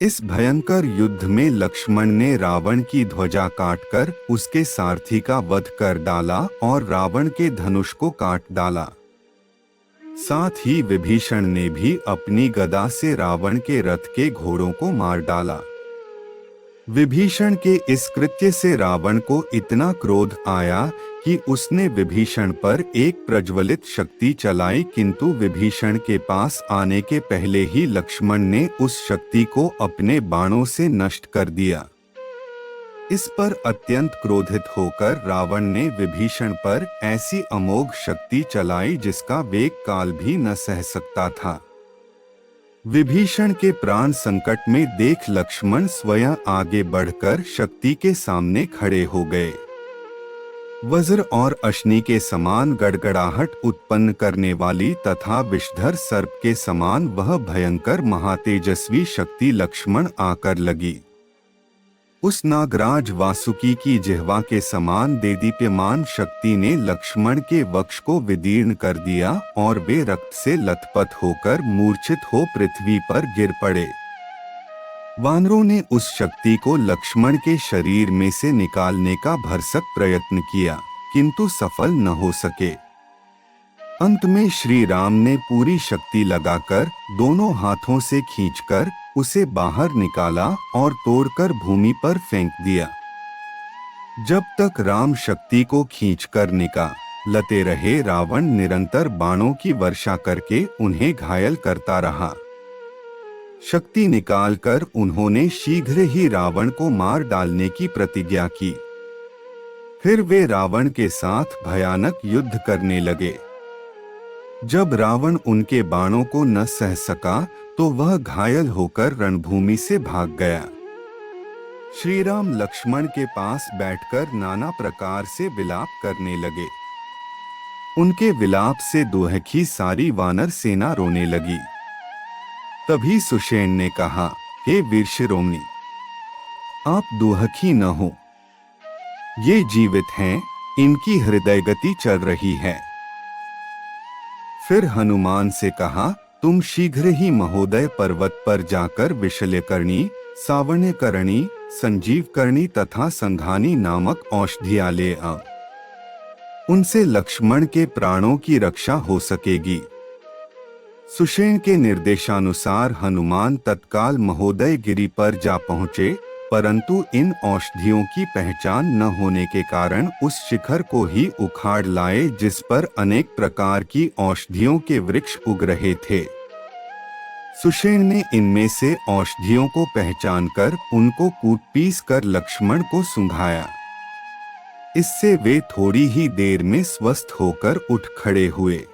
इस भयंकर युद्ध में लक्ष्मण ने रावण की ध्वजा काटकर उसके सारथी का वध कर डाला और रावण के धनुष को काट डाला। साथ ही विभीषण ने भी अपनी गदा से रावण के रथ के घोड़ों को मार डाला। विभीषण के इस कृत्य से रावण को इतना क्रोध आया कि उसने विभीषण पर एक प्रज्वलित शक्ति चलाई, किंतु विभीषण के पास आने के पहले ही लक्ष्मण ने उस शक्ति को अपने बाणों से नष्ट कर दिया। इस पर अत्यंत क्रोधित होकर रावण ने विभीषण पर ऐसी अमोघ शक्ति चलाई जिसका वेग काल भी न सह सकता था। विभीषण के प्राण संकट में देख लक्ष्मण स्वयं आगे बढ़कर शक्ति के सामने खड़े हो गए। वज्र और अश्नि के समान गड़गड़ाहट उत्पन्न करने वाली तथा विषधर सर्प के समान वह भयंकर महातेजस्वी शक्ति लक्ष्मण आकर लगी। उस नागराज वासुकी की जिह्वा के समान देदीप्यमान शक्ति ने लक्ष्मण के वक्ष को विदीर्ण कर दिया और वे रक्त से लथपथ होकर मूर्छित हो पृथ्वी पर गिर पड़े। वानरों ने उस शक्ति को लक्ष्मण के शरीर में से निकालने का भरसक प्रयत्न किया, किंतु सफल न हो सके। अंत में श्री राम ने पूरी शक्ति लगाकर दोनों हाथों से खींचकर उसे बाहर निकाला और तोड़कर भूमि पर फेंक दिया। जब तक राम शक्ति को खींचकर निकालते रहे, रावण निरंतर बाणों की वर्षा करके उन्हें घायल करता रहा। शक्ति निकालकर उन्होंने शीघ्र ही रावण को मार डालने की प्रतिज्ञा की। फिर वे रावण के साथ भयानक युद्ध करने लगे। जब रावण उनके बाणों को न सह सका तो वह घायल होकर रणभूमि से भाग गया। श्री राम लक्ष्मण के पास बैठकर नाना प्रकार से विलाप करने लगे। उनके विलाप से दुहखी सारी वानर सेना रोने लगी। तभी सुषेण ने कहा, हे वीर शिरोमणि, आप दुहखी न हो। ये जीवित हैं, इनकी हृदय गति चल रही है। फिर हनुमान से कहा, तुम शीघ्र ही महोदय पर्वत पर जाकर विशल्यकर्णी, सावण्यकर्णी, संजीवकर्णी तथा संघानी नामक औषधियां ले आओ। उनसे लक्ष्मण के प्राणों की रक्षा हो सकेगी। सुषेण के निर्देशानुसार हनुमान तत्काल महोदय गिरि पर जा पहुँचे, परंतु इन औषधियों की पहचान न होने के कारण उस शिखर को ही उखाड़ लाए जिस पर अनेक प्रकार की औषधियों के वृक्ष उग रहे थे। सुषेण ने इनमें से औषधियों को पहचानकर उनको कूट-पीस कर लक्ष्मण को सूंघाया। इससे वे थोड़ी ही देर में स्वस्थ होकर उठ खड़े हुए।